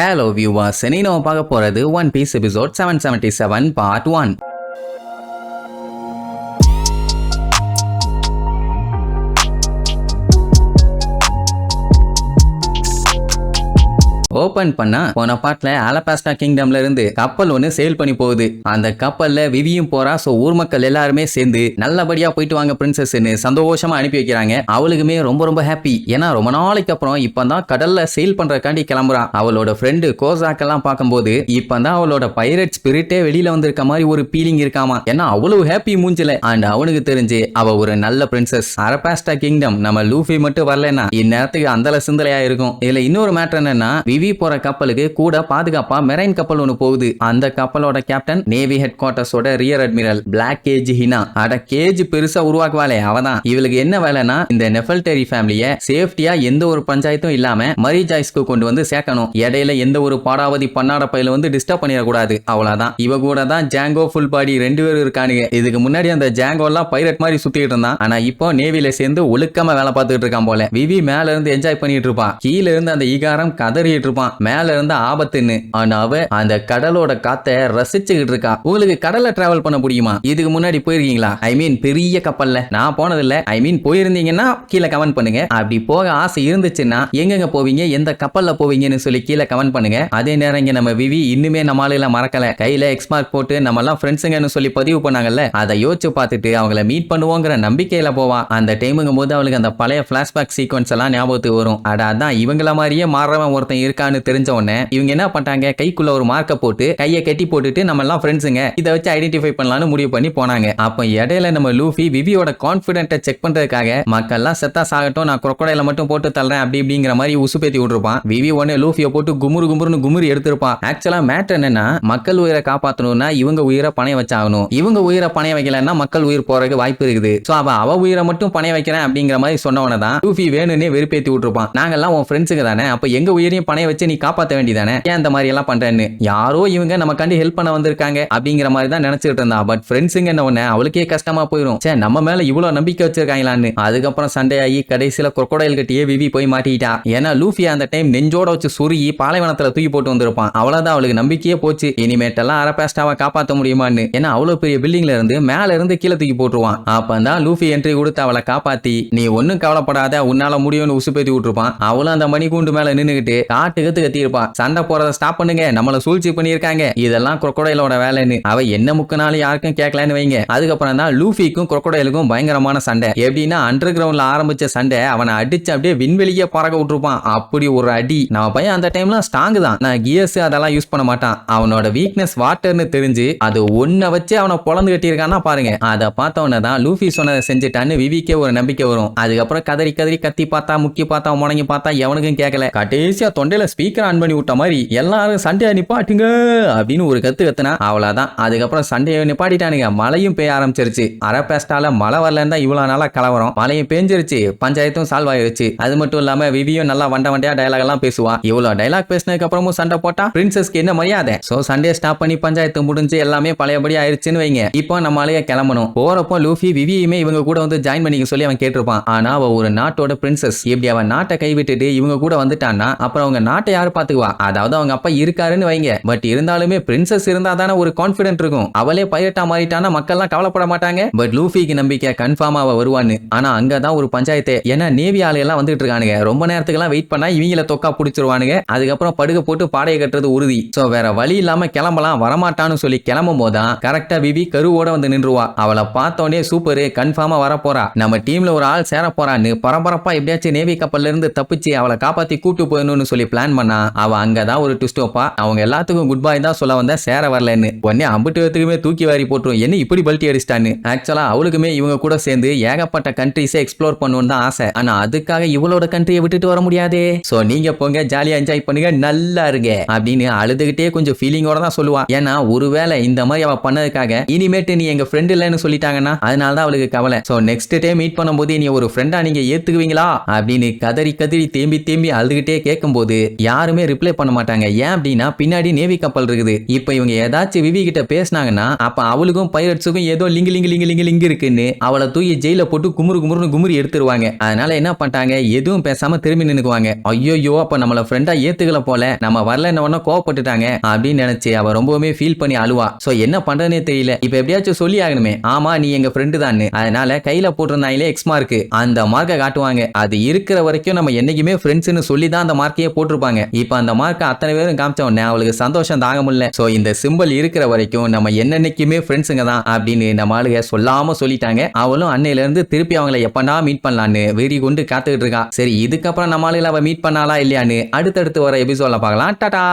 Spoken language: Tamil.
Hello viewers, இனி நம்ம பார்க்க போறது One Piece episode 777 part 1. Open பண்ணா போன பாட்டுல அலபாஸ்டா கிங்டம்ல இருந்து கப்பல் ஒண்ணு சேல் பண்ணி போகுது. அந்த கப்பல்ல விவியும் போறா. சோ ஊர் மக்கள் எல்லாருமே சேர்ந்து நல்லபடியா போயிட்டு வாங்க பிரின்சஸ்ன்னு சந்தோஷமா அனுப்பி வைக்கிறாங்க. அவளுக்குமே ரொம்ப ஹாப்பி. ஏன்னா ரொம்ப நாளைக்கு அப்புறம் இப்பதான் கடல்ல சேல் பண்றக்காண்டி கிளம்புறா. அவளோட ஃப்ரெண்டு கோசாக்கெல்லாம் பார்க்கும்போது இப்பதான் அவளோட பைரட் ஸ்பிரிட்டே வெளியில வந்திருக்க மாதிரி ஒரு ஃபீலிங் இருக்காமா. ஏன்னா அவ்வளவு ஹாப்பி மூஞ்சில. அண்ட் அவனுக்கு தெரிஞ்சு அவ ஒரு நல்ல பிரின்சஸ். அலபாஸ்டா கிங்டம் நம்ம லூஃபி மட்டும் வரலன்னா இந்நேரத்துக்கு அந்தல சிந்தலையா இருக்கும். இதுல இன்னொரு மேட்டர் என்னன்னா விவி போற கப்பலுக்கு கூட பாதுகாப்பா மெரைன் கப்பல் ஒன்னு போகுது. அந்த கப்பலோட கேப்டன் நேவி ஹெட் குவார்டர்ஸோட ரியர் அட்மிரல் பிளாக் கேஜ் ஹினா. அட கேஜ் பெருசா உருவாக்குவாளே அவதான். இவளுக்கு என்ன வேலைன்னா இந்த நெஃபல்டரி ஃபேமிலிய சேஃப்டியா எந்த ஒரு பஞ்சாயத்தும் இல்லாம மரி ஜாய்ஸ்க்கு கொண்டு வந்து சேர்க்கணும். இடையில எந்த ஒரு பாடாவதி பன்னாட பையில வந்து டிஸ்டர்ப் பண்ணிடக்கூடாது. அவ்வளவுதான். இவ கூட தான் ஜாங்கோ ஃபுல் பாடி ரெண்டு பேரும் இருக்கானுங்க. இதுக்கு முன்னாடி அந்த ஜாங்கோ எல்லாம் பைரட் மாதிரி சுத்திட்டு இருந்தான். ஆனா இப்போ நேவில சேர்ந்து ஒழுக்கமா வேலை பார்த்துட்டு இருக்கான் போல. விவி மேல இருந்து என்ஜாய் பண்ணிட்டு இருப்பான். கீழ இருந்து அந்த ஈகாரம் கதறிட்டு இருப்பான். மேல இருந்து ஆபத்துன்னு. ஆனா அவ அந்த கடலோட காத்தை ரசிச்சுக்கிட்டு இருக்கா. உங்களுக்கு கடல்ல டிராவல் பண்ண முடியுமா? இதுக்கு முன்னாடி போயிருக்கீங்களா? ஐ மீன் பெரிய கப்பல்ல. நான் போனதில்ல. ஐ மீன் போயிருந்தீங்கன்னா கீழே கமெண்ட் பண்ணுங்க. அப்படி போக ஆசை இருந்துச்சுன்னா எங்கெங்க போவீங்க, எந்த கப்பல்ல போவீங்கன்னு சொல்லி கீழே கமெண்ட் பண்ணுங்க. அதே நேரம் இங்க நம்ம விவி இன்னுமே நம்ம ஆளுல மறக்கல. கையில எக்ஸ்மார்க் போட்டு நம்ம எல்லாம் ஃப்ரெண்ட்ஸுங்கன்னு சொல்லி பதிவு பண்ணாங்கல்ல. அதை யோசிச்சு பார்த்துட்டு அவங்கள மீட் பண்ணுவோங்கிற நம்பிக்கையில போவா. அந்த டைமுங்கும் போது அவளுக்கு அந்த பழைய பிளாஷ்பேக் சீக்வன்ஸ் எல்லாம் ஞாபகத்துக்கு வரும். அதான் இவங்கள மாதிரியே மாறவன் ஒருத்தன் இருக்கான்னு தெரிஞ்ச உடனே இவங்க என்ன பண்ணாங்க, கைக்குள்ள ஒரு மார்க்க போட்டு கையை கட்டி போட்டுட்டு நம்ம எல்லாம் ஃப்ரெண்ட்ஸுங்க இதை வச்சு ஐடென்டிஃபை பண்ணலாம்னு முடிவு பண்ணி போனாங்க. அப்ப இடையில நம்ம லூஃபி விவியோட கான்பிடென்ட்டை செக் பண்றதுக்காக மக்கள் எல்லாம் செத்தா சாகட்டும், நான் குரோக்கடைல மட்டும் போட்டு தள்ளுறேன் அப்படி இப்படிங்கிற மாதிரி உசுப்பேத்தி விட்டுருப்பான். விவி உடனே லூஃபியை போட்டு குமுறுன்னு குமுறி எடுத்திருப்பான். ஆக்சுவலா மேட்டர் என்னன்னா மக்கள் உயிரை காப்பாற்றணும்னா இவங்க உயிரை பணைய வச்சாகணும். இவங்க உயிரை பணைய வைக்கலன்னா மக்கள் உயிர் போறதுக்கு வாய்ப்பு இருக்குது. சோ அவ உயிரை மட்டும் பணைய வைக்கிறேன் அப்படிங்கிற மாதிரி சொன்னவன தான் லூஃபி வேணும்னே வெறுப்பேத்தி விட்டுருப்பான். நாங்கெல்லாம் உன் ஃப்ரெண்ட்ஸுங்க தானே, அப்ப எங்க உயிரையும் பணைய வச்சு நீ காப்பாற்ற வேண்டியதானே, ஏன் இந்த மாதிரி எல்லாம் பண்றேன்னு. யாரோ இவங்க நமக்காண்டி ஹெல்ப் பண்ண வந்திருக்காங்க அப்படிங்கிற மாதிரி தான் நினைச்சிட்டு இருந்தா. பட் ஃப்ரெண்ட்ஸுங்க என்ன ஒண்ணு அவளுக்கே கஷ்டமா போயிடும். சே நம்ம மேல இவ்வளவு நம்பிக்கை வச்சிருக்காங்களான்னு. அதுக்கப்புறம் சண்டே ஆகி கடைசியில குரோக்கடைல் கட்டியே விவி போய் மாட்டிட்டா. ஏன்னா லூஃபி அந்த டைம் நெஞ்சோட வச்சு சுருகி பாலைவனத்துல தூக்கி போட்டு வந்திருப்பான். அவ்வளவுதான் அவளுக்கு நம்பிக்கையே போச்சு. இனிமேட்டெல்லாம் அரபாஸ்டாவை காப்பாற்ற முடியுமான்னு. ஏன்னா அவ்வளவு பெரிய பில்டிங்ல இருந்து மேல இருந்து கீழே தூக்கி போட்டுருவான். அப்பதான் லூஃபி என்ட்ரி கொடுத்து அவளை காப்பாத்தி நீ ஒன்னும் கவலைப்படாத உன்னால முடியும்னு உசுப்பேத்தி விட்டுருப்பான். அவளும் அந்த மணிக்கூண்டு மேல நின்னுகிட்டு காட்டு கத்திருப்பான். சண்டை போறத ஸ்டாப் பண்ணுங்க, நம்மள சூழ்ச்சி பண்ணிருக்காங்க, இதெல்லாம் குரோக்கடைலோட வேலைன்னு. அவ என்ன முக்குனாலும் யாருக்கும் கேட்கலன்னு வைங்க. அதுக்கப்புறம் தான் லூஃபிக்கும் குரோக்கடைலுக்கும் பயங்கரமான சண்டை. எப்படின்னா அண்டர் கிரவுண்ட்ல ஆரம்பிச்ச சண்டை அவனை அடிச்சு அப்படியே விண்வெளியே பறக்க விட்டுருப்பான். அப்படி ஒரு அடி. நம்ம பையன் அந்த டைம்ல ஸ்ட்ராங் தான். நான் கியர்ஸ் அதெல்லாம் யூஸ் பண்ண மாட்டான். அவனோட வீக்னஸ் வாட்டர்னு தெரிஞ்சு அது ஒன்ன வச்சு அவனை பொழந்து கட்டியிருக்கான்னா பாருங்க. அதை பார்த்தவன தான் லூஃபி சொன்னதை செஞ்சுட்டான்னு விவிக்கே ஒரு நம்பிக்கை வரும். அதுக்கப்புறம் கதறி கத்தி பார்த்தா முக்கி பார்த்தா முடங்கி பார்த்தா எவனுக்கும் கேட்கல. கடைசியா தொண்டையில ஸ்பீக்கர் ஆன் பண்ணி விட்ட மாதிரி எல்லாரும் சண்டையை நிப்பாட்டுங்க அப்படின்னு ஒரு கத்துனா அவ்வளவுதான். அதுக்கப்புறம் சண்டையை நிப்பாட்டிட்டானுங்க. மழையும் பெய்ய ஆரம்பிச்சிருச்சு. அரபாஸ்டால மழை வரலன்னு தான் இவ்வளவு நாளா கலவரம். மழையும் பெஞ்சிருச்சு, பஞ்சாயத்தும் சால்வ் ஆயிருச்சு. அது மட்டும் இல்லாம விவியும் நல்லா வண்டையா டயலாக் எல்லாம் பேசுவா. இவ்வளவு டயலாக் பேசினதுக்கு அப்புறமும் சண்டை போட்டா பிரின்சஸ்க்கு என்ன மரியாதை? சோ சண்டே ஸ்டாப் பண்ணி பஞ்சாயத்து முடிஞ்சு எல்லாமே பழையபடி ஆயிருச்சுன்னு வைங்க. இப்போ நம்ம ஆளைய கிளம்பணும். போறப்போ லூஃபி விவியுமே இவங்க கூட வந்து ஜாயின் பண்ணிக்க சொல்லி அவன் கேட்டிருப்பான். ஆனா அவ ஒரு நாட்டோட பிரின்சஸ். இப்படி அவன் நாட்டை கைவிட்டுட்டு இவங்க கூட வந்துட்டான்னா அப்புறம் அவங்க நாட்டை யாரு பாத்துக்குவா? அதாவது அவங்க அப்பா இருக்காருன்னு வைங்க. பட் இருந்தாலுமே பிரின்சஸ் இருந்தா தானே ஒரு கான்பிடென்ட் இருக்கும். அவளே பைரட்டா மாறிட்டானா மக்கள்லாம் கவலைப்பட மாட்டாங்க. பட் லூஃபிக்கு நம்பிக்கை கன்ஃபார்மா அவ வருவான்னு. ஆனா அங்கதான் ஒரு பஞ்சாயத்து. ஏன்னா நேவி ஆளுகெல்லாம் வந்துட்டு இருக்கானுங்க. ரொம்ப நேரத்துக்கு வெயிட் பண்ணா இவங்கள தொக்கா புடிச்சிருவானுங்க. அதுக்கப்புறம் படுக போட்டு பாடையை கட்டுறது உறுதி. சோ வேற வழி இல்லாம கிளம்பலாம். வரமாட்டான்னு சொல்லி கிளம்பும் போதான் கரெக்டா விவி கருவோட வந்து நின்றுவா. அவளை பார்த்தோன்னே சூப்பரு கன்ஃபார்மா வர போறா, நம்ம டீம்ல ஒரு ஆள் சேர போறான்னு பரபரப்பா எப்படியாச்சும் நேவி கப்பல்ல இருந்து தப்பிச்சு அவளை காப்பாத்தி கூட்டு போயணும்னு சொல்லி பிளான் பண்ணா. அவ அங்கதான் ஒரு ட்விஸ்ட் வைப்பா. அவங்க எல்லாத்துக்கும் குட் பை தான் சொல்ல வந்த சேர வரலன்னு. உடனே அம்புட்டுமே தூக்கி வாரி போட்டுரும். என்ன இப்படி பல்ட்டி அடிச்சிட்டான்னு. ஆக்சுவலா அவளுக்குமே இவங்க கூட சேர்ந்து ஏகப்பட்ட கண்ட்ரிஸை எக்ஸ்ப்ளோர் பண்ணணும்னு தான் ஆசை. ஆனா அதுக்காக இவளோட கண்ட்ரியை விட்டுட்டு வர முடியாதே. சோ நீங்க போங்க, ஜாலியா என்ஜாய் பண்ணுங்க, நல்லா இருங்க அப்படின்னு அழுதுகிட்டே கொஞ்சம் ஃபீலிங்கோட தான் சொல்லுவா. ஏன்னா ஒருவேளை இந்த மாதிரி அவ பண்ணதுக்காக இனிமேட்டு நீ எங்க ஃப்ரெண்ட் இல்லைன்னு சொல்லிட்டாங்கன்னா அதனாலதான் அவளுக்கு கவலை. சோ நெக்ஸ்ட் டே மீட் பண்ணும்போது நீ ஒரு ஃப்ரெண்டா நீங்க ஏத்துக்குவீங்களா அப்படின்னு கதறி தேம்பி அழுதுகிட்டே கேட்கும் போது யாருமே ரிப்ளை பண்ண மாட்டாங்க. ஏன் அப்படின்னா பின்னாடி நேவி கப்பல் இருக்குது. இப்ப இவங்க ஏதாச்சும் விவி கிட்ட பேசினாங்கன்னா அப்ப அவளுக்கும் பைரட்ஸுக்கும் ஏதோ லிங்க் இருக்குன்னு அவளை தூக்கி ஜெயில போட்டு குமுறு குமுறி எடுத்துருவாங்க. அதனால என்ன பண்ணிட்டாங்க, எதுவும் பேசாம திரும்பி நின்னுக்குவாங்க. ஐயோ அப்ப நம்மள ஃப்ரெண்டா ஏத்துக்கல போல, நம்ம வரல என்ன கோவப்பட்டுட்டாங்க அப்படின்னு நினைச்சு அவ ரொம்பவுமே ஃபீல் பண்ணி அழுவா. சோ என்ன பண்றதுனே தெரியல. இப்ப எப்படியாச்சும் சொல்லி ஆகணுமே, ஆமா நீ எங்க ஃப்ரெண்டு தான். அதனால கையில போட்டிருந்தாங்களே எக்ஸ் மார்க், அந்த மார்க்கை காட்டுவாங்க. அது இருக்கிற வரைக்கும் நம்ம என்னைக்குமே ஃப்ரெண்ட்ஸ்னு சொல்லி தான் அந்த மார்க்கையே போட்டிருப்பாங்க. இப்ப அந்த மார்க்கை அத்தனை பேரும் காமிச்ச உடனே அவளுக்கு சந்தோஷம் தாங்க முடியல. சோ இந்த சிம்பிள் இருக்கிற வரைக்கும் நம்ம என்னைக்குமே ஃப்ரெண்ட்ஸுங்க தான் அப்படின்னு நம்ம ஆளுக சொல்லாம சொல்லிட்டாங்க. அவளும் அன்னையில இருந்து திருப்பி அவங்களை எப்படா மீட் பண்ணலான்னு வெறி கொண்டு காத்துக்கிட்டு இருக்கா. சரி இதுக்கப்புறம் நம்ம ஆளுகளை அவ மீட் பண்ணாலா இல்லையான்னு அடுத்தடுத்து வர எபிசோட்ல பார்க்கலாம். டாடா.